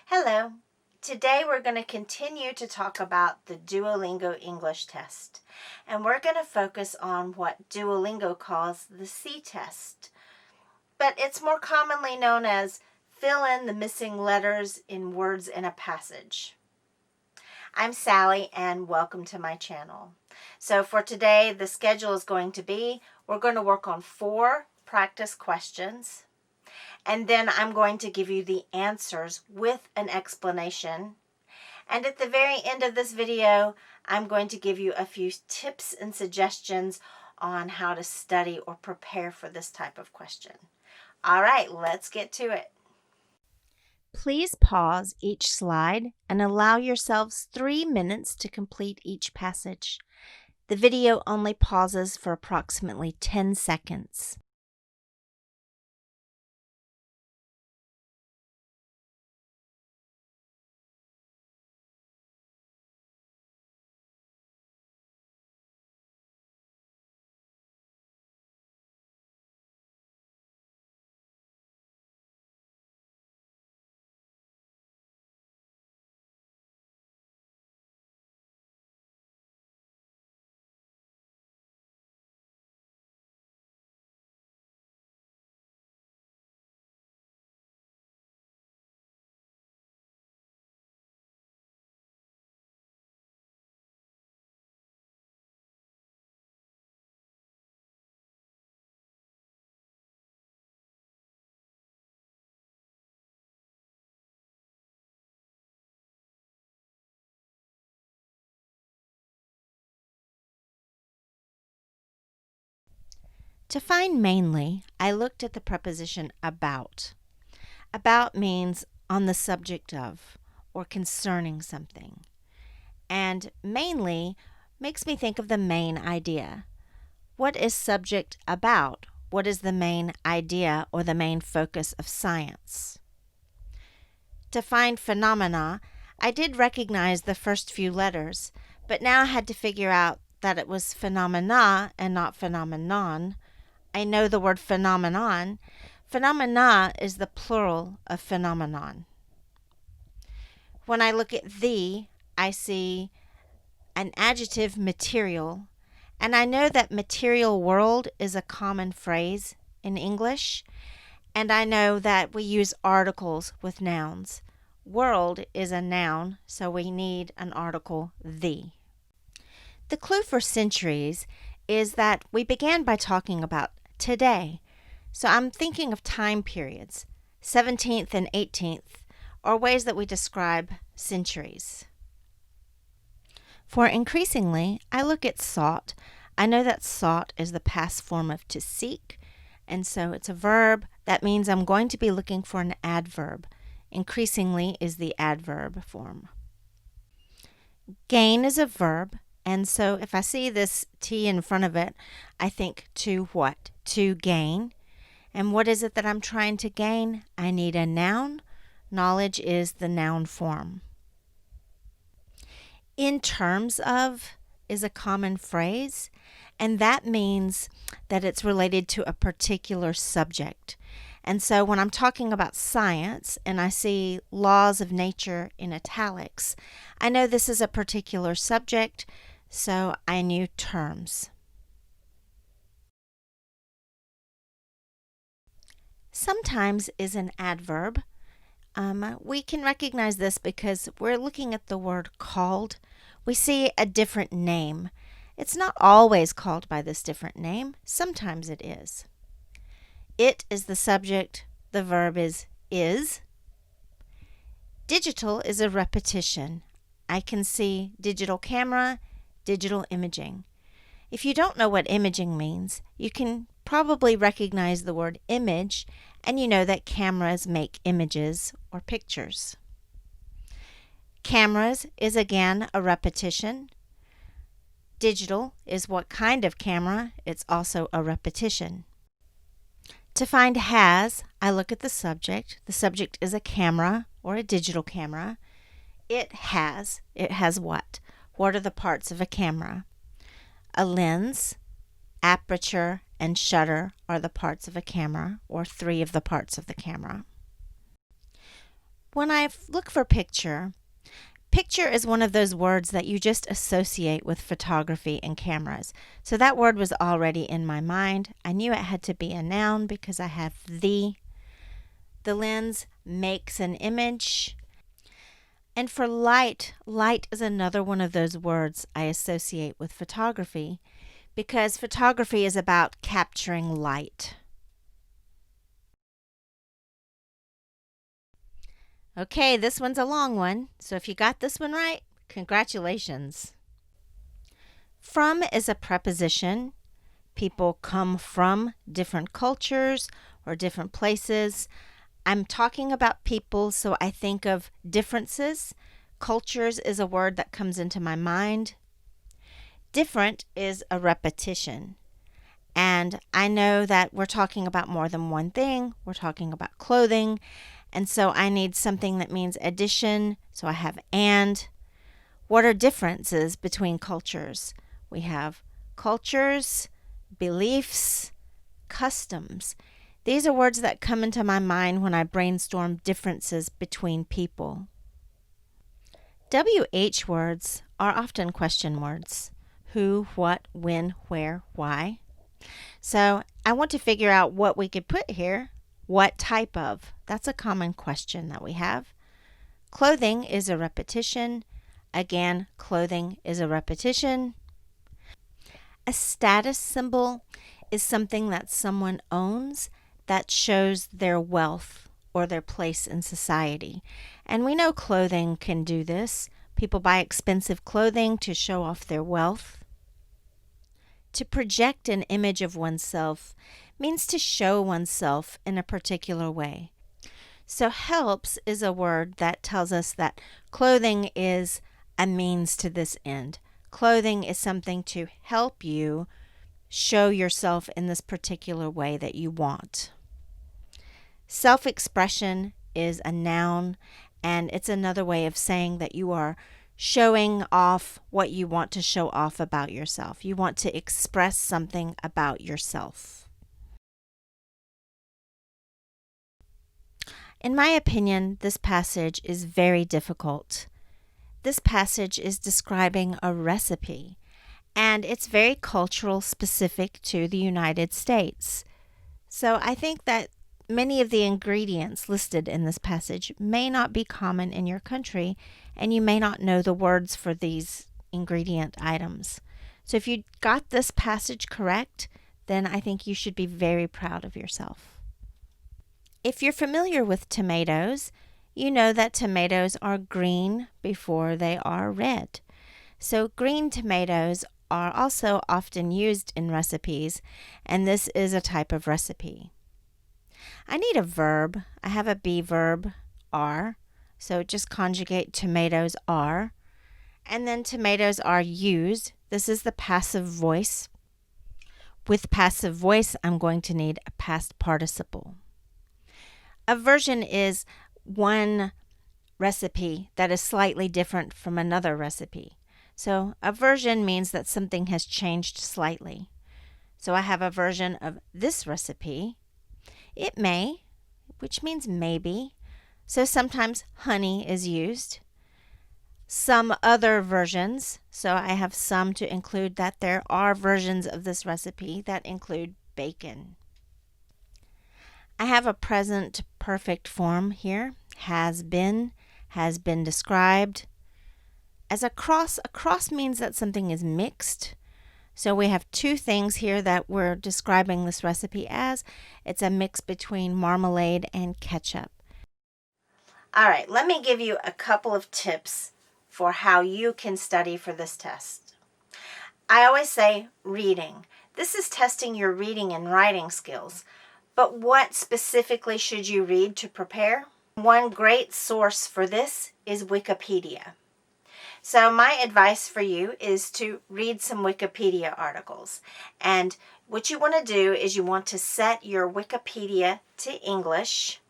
Hello. Today we're going to continue to talk about the Duolingo English test. And we're going to focus on what Duolingo calls the C test. But it's more commonly known as fill in the missing letters in words in a passage. I'm Sally and welcome to my channel. So for today, the schedule is going to be, we're going to work on 4 practice questions. And then I'm going to give you the answers with an explanation. And at the very end of this video, I'm going to give you a few tips and suggestions on how to study or prepare for this type of question. All right, let's get to it. Please pause each slide and allow yourselves 3 minutes to complete each passage. The video only pauses for approximately 10 seconds. To find mainly, I looked at the preposition about. About means on the subject of or concerning something. And mainly makes me think of the main idea. What is subject about? What is the main idea or the main focus of science? To find phenomena, I did recognize the first few letters, but now I had to figure out that it was phenomena and not phenomenon. I know the word phenomenon. Phenomena is the plural of phenomenon. When I look at the, I see an adjective material, and I know that material world is a common phrase in English, and I know that we use articles with nouns. World is a noun, so we need an article, the. The clue for centuries is that we began by talking about today. So I'm thinking of time periods. 17th and 18th are ways that we describe centuries. For increasingly, I look at sought. I know that sought is the past form of to seek, and so it's a verb. That means I'm going to be looking for an adverb. Increasingly is the adverb form. Gain is a verb, and so if I see this T in front of it, I think to what? To gain. And what is it that I'm trying to gain? I need a noun. Knowledge is the noun form. In terms of is a common phrase, and that means that it's related to a particular subject. And so when I'm talking about science and I see laws of nature in italics, I know this is a particular subject, so I knew terms. Sometimes is an adverb. We can recognize this because we're looking at the word called. We see a different name. It's not always called by this different name. Sometimes it is. It is the subject. The verb is. Digital is a repetition. I can see digital camera, digital imaging. If you don't know what imaging means, you can probably recognize the word image, and you know that cameras make images or pictures. Cameras is again a repetition. Digital is what kind of camera? It's also a repetition. To find has, I look at the subject. The subject is a camera or a digital camera. It has what? What are the parts of a camera? A lens, aperture, and shutter are the parts of a camera, or 3 of the parts of the camera. when I look for picture, picture is one of those words that you just associate with photography and cameras. So that word was already in my mind. I knew it had to be a noun because I have the. The lens makes an image. And for light, light is another one of those words I associate with photography because photography is about capturing light. Okay, this one's a long one, so if you got this one right, congratulations. From is a preposition. People come from different cultures or different places. I'm talking about people, so I think of differences. Cultures is a word that comes into my mind. Different is a repetition. And I know that we're talking about more than one thing. We're talking about clothing. And so I need something that means addition. So I have and. What are differences between cultures? We have cultures, beliefs, customs. These are words that come into my mind when I brainstorm differences between people. WH words are often question words. Who, what, when, where, why. So I want to figure out what we could put here. What type of? That's a common question that we have. Clothing is a repetition. Again, clothing is a repetition. A status symbol is something that someone owns that shows their wealth or their place in society. And we know clothing can do this. People buy expensive clothing to show off their wealth. To project an image of oneself means to show oneself in a particular way. So helps is a word that tells us that clothing is a means to this end. Clothing is something to help you show yourself in this particular way that you want. Self-expression is a noun, and it's another way of saying that you are showing off what you want to show off about yourself. You want to express something about yourself. In my opinion, this passage is very difficult. This passage is describing a recipe, and it's very cultural specific to the United States. So I think that many of the ingredients listed in this passage may not be common in your country, and you may not know the words for these ingredient items. So if you got this passage correct, then I think you should be very proud of yourself. If you're familiar with tomatoes, you know that tomatoes are green before they are red. So green tomatoes are also often used in recipes, and this is a type of recipe. I need a verb. I have a be verb, are. So just conjugate tomatoes are. And then tomatoes are used. This is the passive voice. With passive voice, I'm going to need a past participle. A version is one recipe that is slightly different from another recipe. So a version means that something has changed slightly. So I have a version of this recipe. It may, which means maybe. So sometimes honey is used. Some other versions, so I have some to include that there are versions of this recipe that include bacon. I have a present perfect form here. Has been described. As a cross means that something is mixed. So we have two things here that we're describing this recipe as. It's a mix between marmalade and ketchup. All right, let me give you a couple of tips for how you can study for this test. I always say reading. This is testing your reading and writing skills. But what specifically should you read to prepare? One great source for this is Wikipedia. So my advice for you is to read some Wikipedia articles. And what you want to do is you want to set your Wikipedia to English,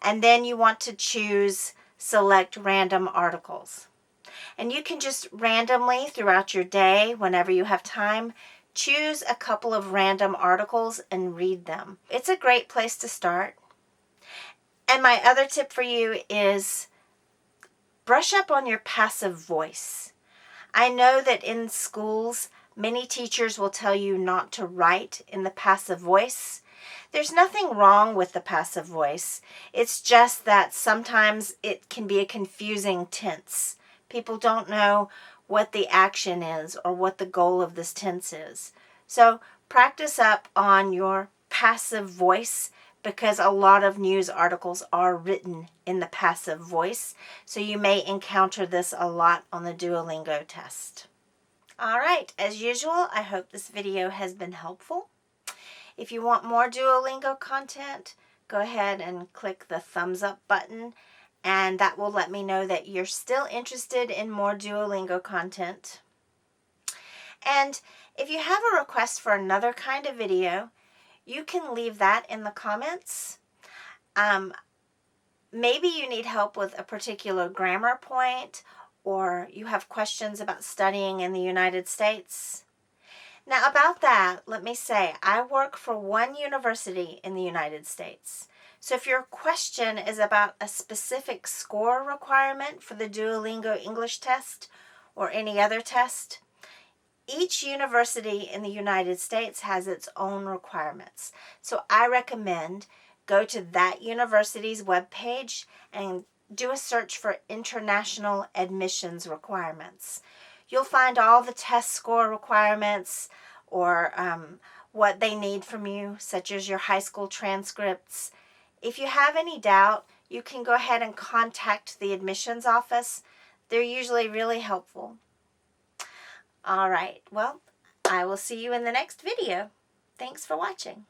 and then you want to select random articles. And you can just randomly throughout your day, whenever you have time, choose a couple of random articles and read them. It's a great place to start. And my other tip for you is brush up on your passive voice. I know that in schools, many teachers will tell you not to write in the passive voice. There's nothing wrong with the passive voice. It's just that sometimes it can be a confusing tense. People don't know what the action is or what the goal of this tense is. So practice up on your passive voice, because a lot of news articles are written in the passive voice. So you may encounter this a lot on the Duolingo test. All right, as usual, I hope this video has been helpful. If you want more Duolingo content, go ahead and click the thumbs up button, and that will let me know that you're still interested in more Duolingo content. And if you have a request for another kind of video, you can leave that in the comments. Maybe you need help with a particular grammar point, or you have questions about studying in the United States. Now, about that, let me say, I work for one university in the United States. So if your question is about a specific score requirement for the Duolingo English test or any other test, each university in the United States has its own requirements. So I recommend go to that university's webpage and do a search for international admissions requirements. You'll find all the test score requirements, or what they need from you, such as your high school transcripts. If you have any doubt, you can go ahead and contact the admissions office. They're usually really helpful. All right, well, I will see you in the next video. Thanks for watching.